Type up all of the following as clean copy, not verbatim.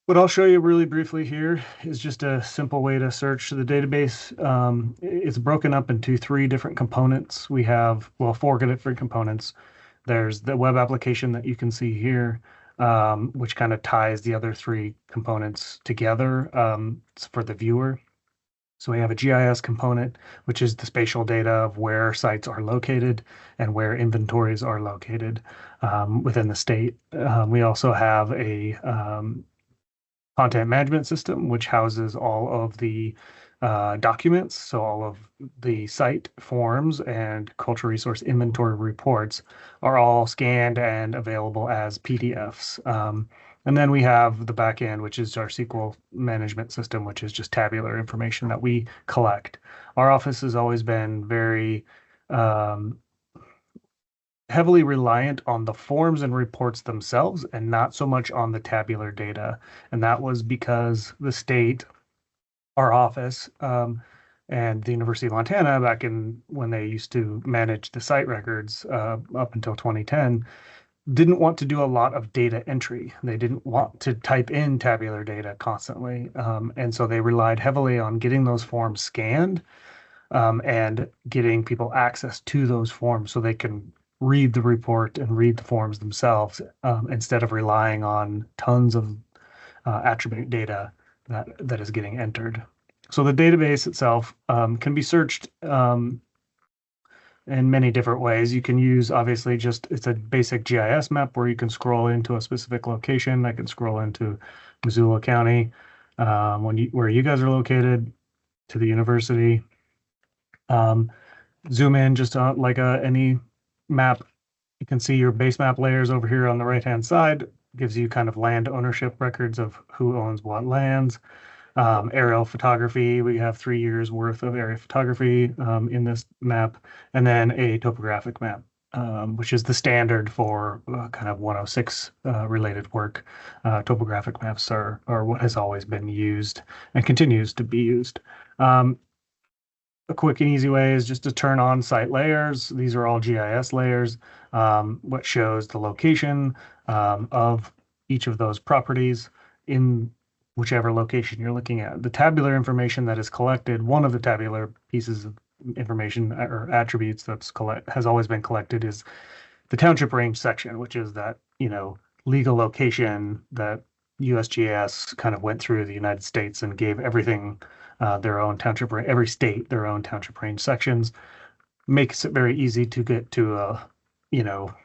What I'll show you really briefly here is just a simple way to search the database. It's broken up into three different components. We have, well, four different components. There's the web application that you can see here, which kind of ties the other three components together for the viewer. So we have a GIS component, which is the spatial data of where sites are located and where inventories are located within the state. We also have a content management system, which houses all of the documents. So all of the site forms and cultural resource inventory reports are all scanned and available as PDFs. And then we have the backend, which is our SQL management system, which is just tabular information that we collect. Our office has always been very um, heavily reliant on the forms and reports themselves and not so much on the tabular data. And that was because the state, our office, and the University of Montana, back in when they used to manage the site records up until 2010, didn't want to do a lot of data entry. They didn't want to type in tabular data constantly. And so they relied heavily on getting those forms scanned and getting people access to those forms so they can read the report and read the forms themselves instead of relying on tons of attribute data that is getting entered. So the database itself can be searched in many different ways. You can use obviously just it's a basic GIS map where you can scroll into a specific location. I can scroll into Missoula County where you guys are located to the university. Um, Zoom in just like any map. You can see your base map layers over here on the right-hand side. Gives you kind of land ownership records of who owns what lands. Aerial photography, we have 3 years worth of aerial photography in this map, and then a topographic map, which is the standard for kind of 106 related work. Topographic maps are what has always been used and continues to be used. A quick and easy way is just to turn on site layers. These are all GIS layers, what shows the location of each of those properties in whichever location you're looking at. The tabular information that is collected, one of the tabular pieces of information or attributes has always been collected is the township range section, which is that, legal location that USGS kind of went through the United States and gave everything their own township, every state their own township range sections. Makes it very easy to get to a,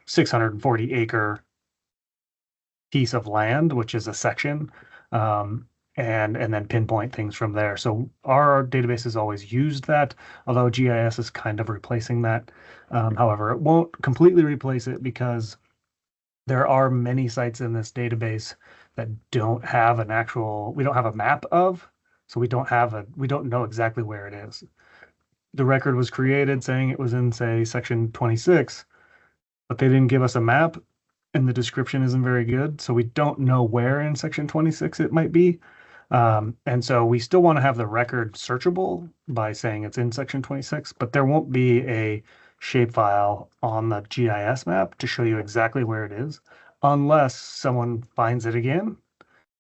640 acre piece of land, which is a section, and then pinpoint things from there. So our database has always used that, although GIS is kind of replacing that. However, it won't completely replace it because there are many sites in this database that don't have we don't have a map of, so we don't know exactly where it is. The record was created saying it was in, say, section 26, but they didn't give us a map and the description isn't very good. So we don't know where in section 26 it might be. And so we still want to have the record searchable by saying it's in section 26, but there won't be a shapefile on the GIS map to show you exactly where it is unless someone finds it again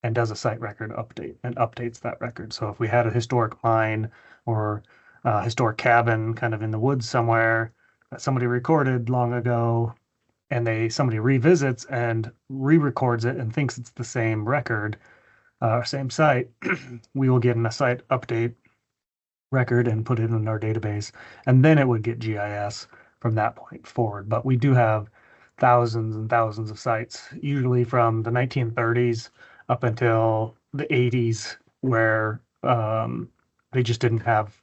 and does a site record update and updates that record. So if we had a historic mine or a historic cabin kind of in the woods somewhere that somebody recorded long ago and somebody revisits and re-records it and thinks it's the same record, same site, we will get in a site update record and put it in our database, and then it would get GIS from that point forward. But we do have thousands and thousands of sites, usually from the 1930s up until the 80s, where they just didn't have,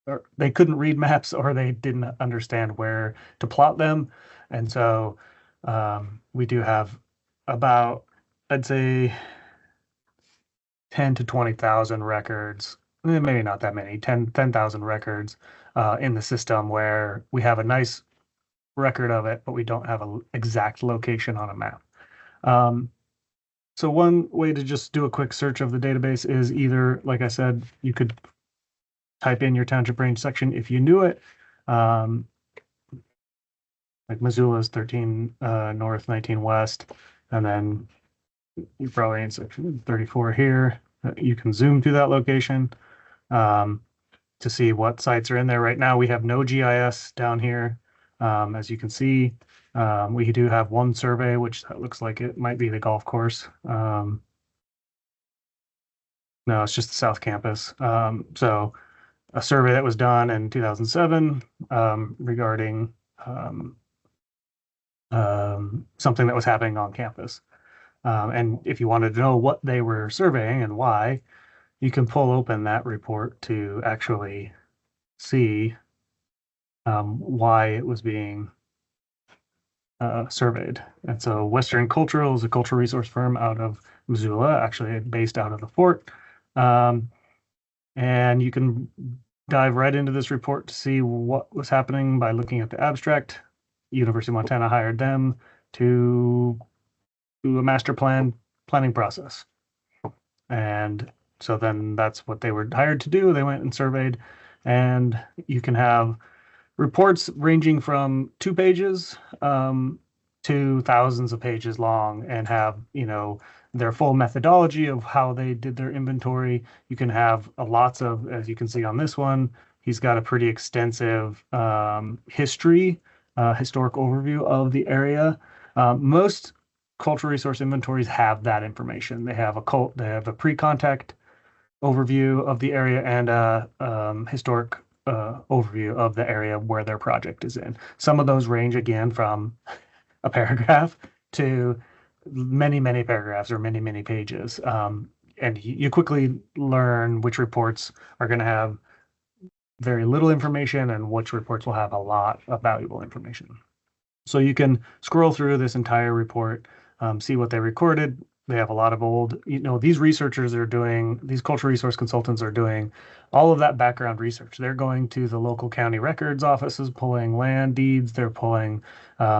or they couldn't read maps, or they didn't understand where to plot them. And so we do have about, I'd say, 10 to 20,000 records, maybe not that many, 10,000 records in the system where we have a nice record of it, but we don't have an exact location on a map. So one way to just do a quick search of the database is either, like I said, you could type in your township range section if you knew it. Like Missoula's 13 north, 19 west, and then you're probably in section 34 here. You can zoom to that location um, to see what sites are in there. Right now, we have no GIS down here. As you can see, we do have one survey, which looks like it might be the golf course. No, it's just the South Campus. So a survey that was done in 2007 regarding something that was happening on campus. And if you wanted to know what they were surveying and why, you can pull open that report to actually see why it was being surveyed. And so Western Cultural is a cultural resource firm out of Missoula, actually based out of the fort. And you can dive right into this report to see what was happening by looking at the abstract. University of Montana hired them to do a master planning process. And so then that's what they were hired to do. They went and surveyed, and you can have reports ranging from 2 pages to thousands of pages long and have, their full methodology of how they did their inventory. You can have lots of, as you can see on this one, he's got a pretty extensive historic overview of the area. Most cultural resource inventories have that information. They have a pre-contact overview of the area and a historic overview of the area where their project is in. Some of those range again from a paragraph to many, many paragraphs or many, many pages. And you quickly learn which reports are going to have very little information and which reports will have a lot of valuable information. So you can scroll through this entire report, see what they recorded. They have a lot of old, these researchers are doing, these cultural resource consultants are doing all of that background research. They're going to the local county records offices, pulling land deeds, they're pulling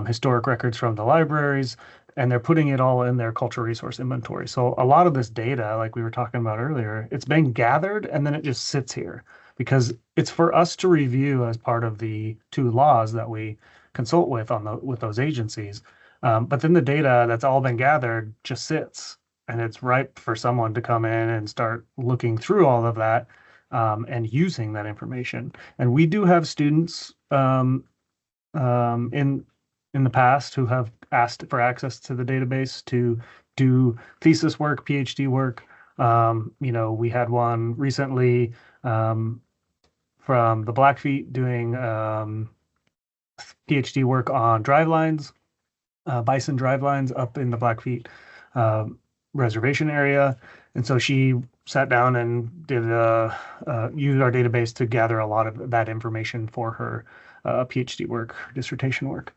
historic records from the libraries, and they're putting it all in their cultural resource inventory. So a lot of this data, like we were talking about earlier, it's been gathered and then it just sits here because it's for us to review as part of the 2 laws that we consult with with those agencies. But then the data that's all been gathered just sits, and it's ripe for someone to come in and start looking through all of that and using that information. And we do have students in the past who have asked for access to the database to do thesis work, PhD work. We had one recently from the Blackfeet doing PhD work on drivelines, bison drivelines up in the Blackfeet reservation area. And so she sat down and did used our database to gather a lot of that information for her PhD work, dissertation work.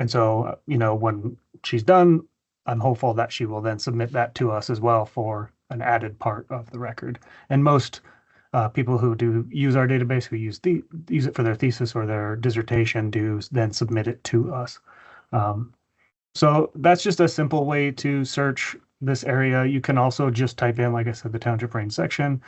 And so, when she's done, I'm hopeful that she will then submit that to us as well for an added part of the record. And most people who do use our database, who use it for their thesis or their dissertation, do then submit it to us. So that's just a simple way to search this area. You can also just type in, like I said, the township range section,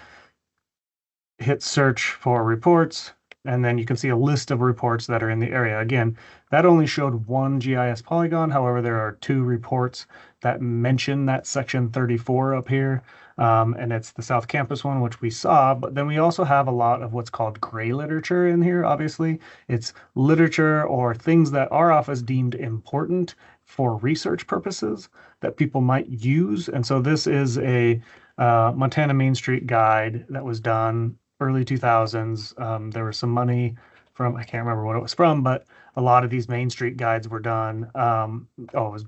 hit search for reports, and then you can see a list of reports that are in the area. Again, that only showed one GIS polygon. However, there are 2 reports that mention that section 34 up here. And it's the South Campus one, which we saw, but then we also have a lot of what's called gray literature in here. Obviously, it's literature or things that our office deemed important for research purposes that people might use. And so this is a Montana Main Street guide that was done early 2000s. There was some money from, I can't remember what it was from, but a lot of these Main Street guides were done. It was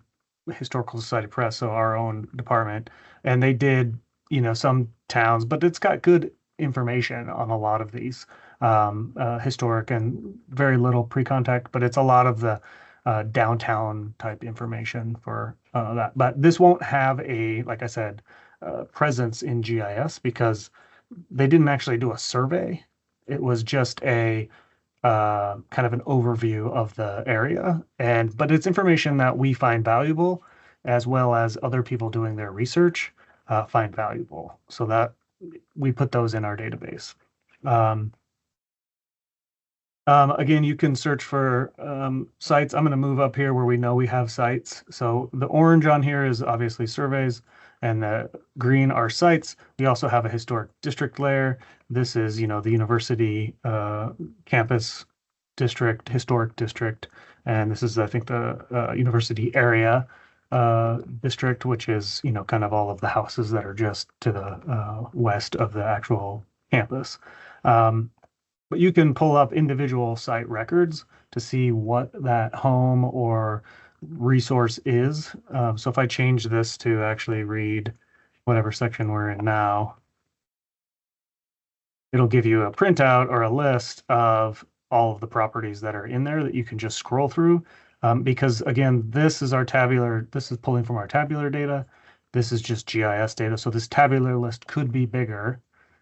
Historical Society Press, so our own department, and they did, some towns, but it's got good information on a lot of these historic and very little pre-contact, but it's a lot of the downtown type information for that. But this won't have like I said, presence in GIS because they didn't actually do a survey. It was just a kind of an overview of the area, but it's information that we find valuable, as well as other people doing their research find valuable. So that we put those in our database. Again, you can search for sites. I'm going to move up here where we know we have sites. So the orange on here is obviously surveys, and the green are sites. We also have a historic district layer. This is, the university campus district, historic district, and this is, I think, the university area district, which is, kind of all of the houses that are just to the west of the actual campus. Um, but you can pull up individual site records to see what that home or resource is. So if I change this to actually read whatever section we're in now, it'll give you a printout or a list of all of the properties that are in there that you can just scroll through. Because again, this is pulling from our tabular data. This is just GIS data. So this tabular list could be bigger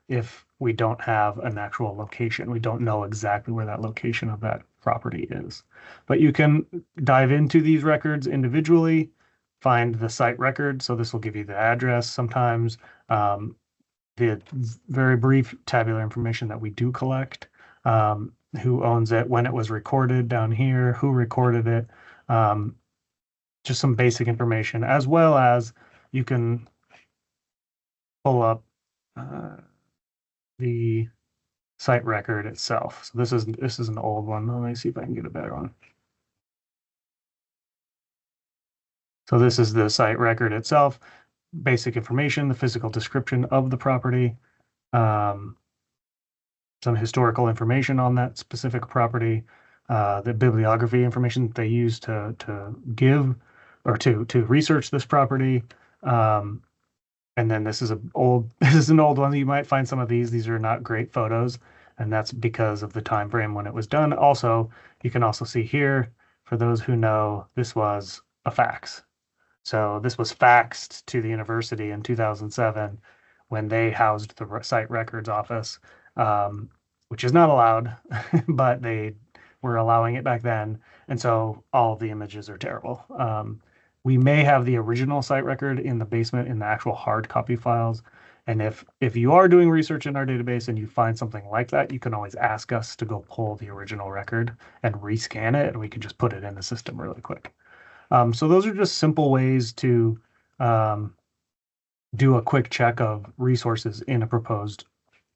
if we don't have an actual location. We don't know exactly where that location of that property is. But you can dive into these records individually, find the site record. So this will give you the address sometimes. The very brief tabular information that we do collect, who owns it, when it was recorded down here, who recorded it, just some basic information, as well as you can pull up the site record itself. So this is an old one. Let me see if I can get a better one. So this is the site record itself, basic information, the physical description of the property, some historical information on that specific property, the bibliography information that they use to give or to research this property. And then this is an old one. You might find some of these. These are not great photos, and that's because of the time frame when it was done. Also, you can also see here, for those who know, this was a fax. So this was faxed to the university in 2007 when they housed the site records office, which is not allowed, but they were allowing it back then. And so all of the images are terrible. We may have the original site record in the basement in the actual hard copy files. And if you are doing research in our database and you find something like that, you can always ask us to go pull the original record and rescan it, and we can just put it in the system really quick. So those are just simple ways to do a quick check of resources in a proposed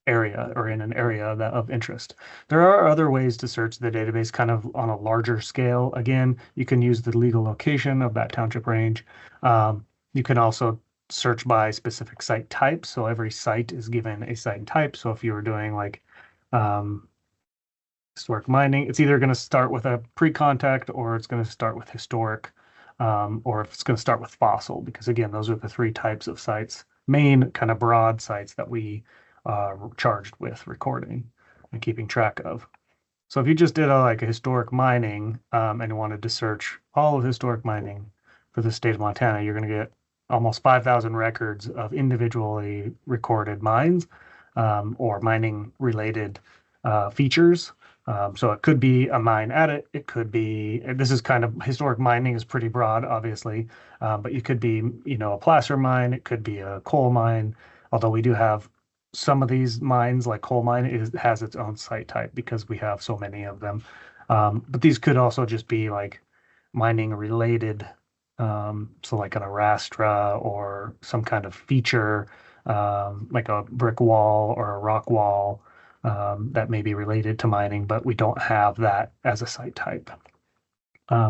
area or in an area of interest. There are other ways to search the database kind of on a larger scale. Again, you can use the legal location of that township range. You can also search by specific site type. So every site is given a site type. So if you were doing like historic mining, it's either going to start with a pre-contact or it's going to start with historic, or if it's going to start with fossil, because again, those are the three types of sites, main kind of broad sites that we charged with recording and keeping track of. So if you just did like a historic mining and wanted to search all of historic mining for the state of Montana, you're going to get almost 5,000 records of individually recorded mines or mining related features. So it could be a mine adit. It could be, this is kind of, historic mining is pretty broad, obviously, but it could be, a placer mine. It could be a coal mine, although we do have some of these mines, like coal mine, has its own site type because we have so many of them. But these could also just be like mining related, so like an arastra or some kind of feature, like a brick wall or a rock wall, that may be related to mining, but we don't have that as a site type.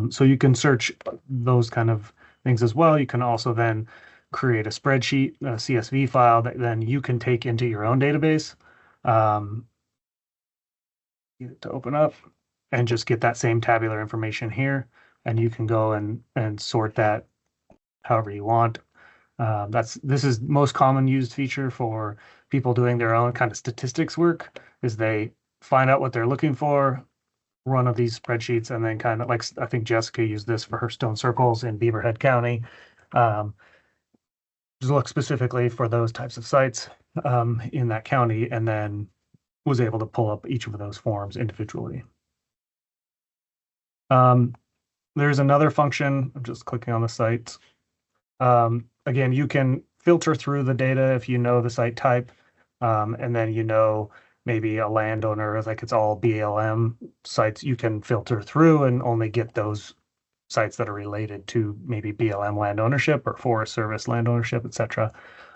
So you can search those kind of things as well. You can also then create a spreadsheet, a CSV file that then you can take into your own database, get it to open up, and just get that same tabular information here. And you can go and sort that however you want. This is most common used feature for people doing their own kind of statistics work, is they find out what they're looking for, run of these spreadsheets, and then kind of like, I think Jessica used this for her stone circles in Beaverhead County. Just look specifically for those types of sites in that county, and then was able to pull up each of those forms individually. There's another function. I'm just clicking on the site. Again, you can filter through the data if you know the site type, and then maybe a landowner, like it's all BLM sites, you can filter through and only get those sites that are related to maybe BLM land ownership or Forest Service land ownership, etc.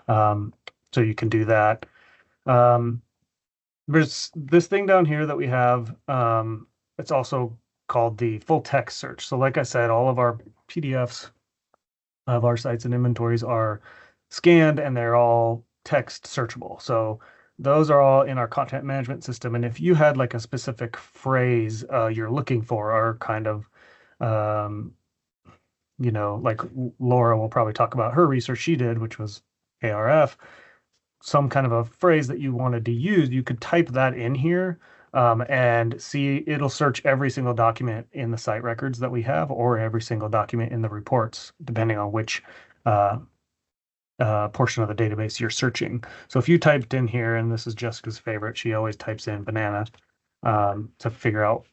Um, so you can do that. Um, there's this thing down here that we have. It's also called the full text search. So like I said, all of our PDFs of our sites and inventories are scanned and they're all text searchable. So those are all in our content management system. And if you had like a specific phrase you're looking for, or kind of, um, like Laura will probably talk about her research she did, which was ARF, some kind of a phrase that you wanted to use, you could type that in here and see it'll search every single document in the site records that we have or every single document in the reports, depending on which uh, portion of the database you're searching. So if you typed in here, and this is Jessica's favorite, she always types in banana to figure out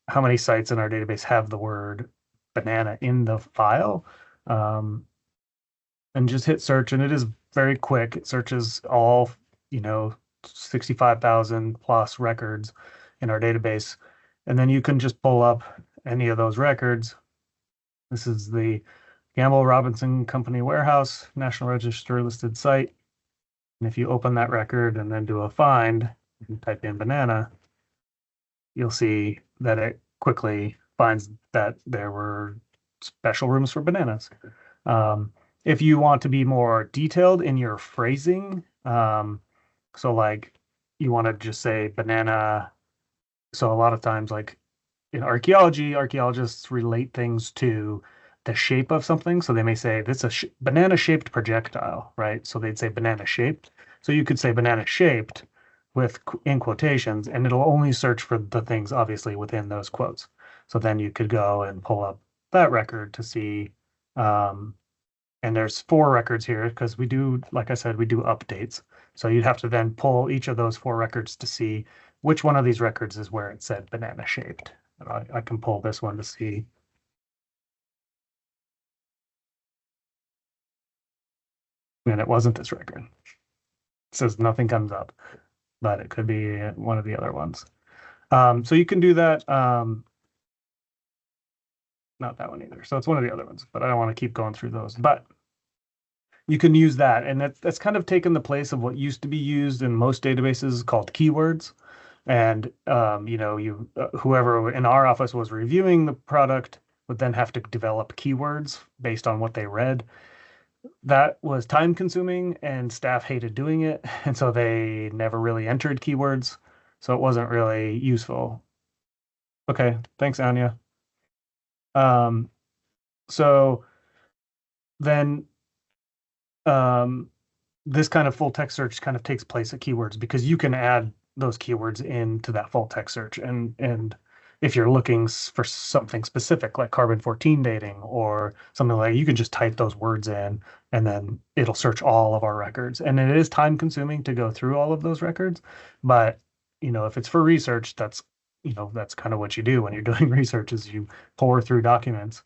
how many sites in our database have the word banana in the file. And just hit search, and it is very quick. It searches all, 65,000 plus records in our database. And then you can just pull up any of those records. This is the Gamble Robinson Company Warehouse, National Register listed site. And if you open that record and then do a find and type in banana, you'll see that it quickly finds that there were special rooms for bananas. If you want to be more detailed in your phrasing, so like you want to just say banana. So a lot of times, like in archaeology, archaeologists relate things to the shape of something. So they may say this is a banana shaped projectile, right? So they'd say banana shaped. So you could say banana shaped with in quotations, and it'll only search for the things obviously within those quotes. So then you could go and pull up that record to see. And there's 4 records here because we do, like I said, we do updates. So you'd have to then pull each of those 4 records to see which one of these records is where it said banana shaped. I can pull this one to see. And it wasn't this record. It says nothing comes up, but it could be one of the other ones. So you can do that. Not that one either. So it's one of the other ones, but I don't want to keep going through those. But you can use that, and that's kind of taken the place of what used to be used in most databases called keywords. And whoever in our office was reviewing the product would then have to develop keywords based on what they read. That was time consuming and staff hated doing it, and so they never really entered keywords, so it wasn't really useful. Okay, thanks, Anya. Um, so then this kind of full text search kind of takes place at keywords because you can add those keywords into that full text search. And if you're looking for something specific like carbon-14 dating or something like, you can just type those words in and then it'll search all of our records. And it is time consuming to go through all of those records. But, if it's for research, that's kind of what you do when you're doing research is you pour through documents.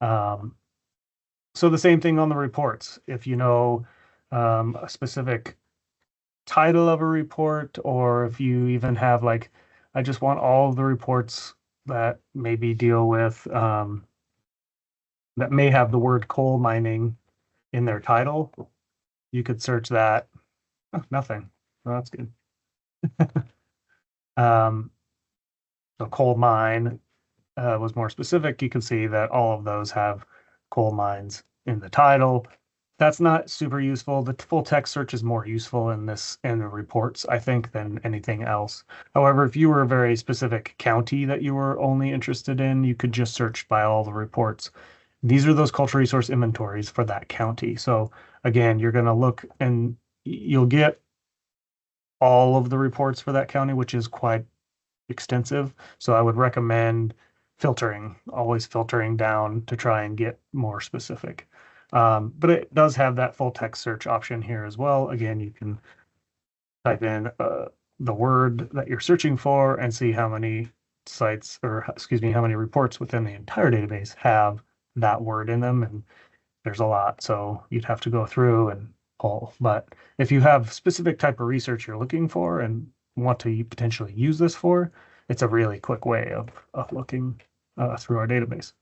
So the same thing on the reports. If you know a specific title of a report, or if you even have like, I just want all of the reports that maybe deal with that may have the word coal mining in their title, you could search that. Oh, nothing. Well, that's good. So coal mine was more specific. You can see that all of those have coal mines in the title. That's not super useful. The full text search is more useful in the reports, I think, than anything else. However, if you were a very specific county that you were only interested in, you could just search by all the reports. These are those cultural resource inventories for that county. So again, you're going to look and you'll get all of the reports for that county, which is quite extensive. So I would recommend always filtering down to try and get more specific. But it does have that full text search option here as well. Again, you can type in the word that you're searching for and see how many sites, or excuse me, how many reports within the entire database have that word in them. And there's a lot. So you'd have to go through and pull. But if you have specific type of research you're looking for and want to potentially use this for, it's a really quick way of looking through our database.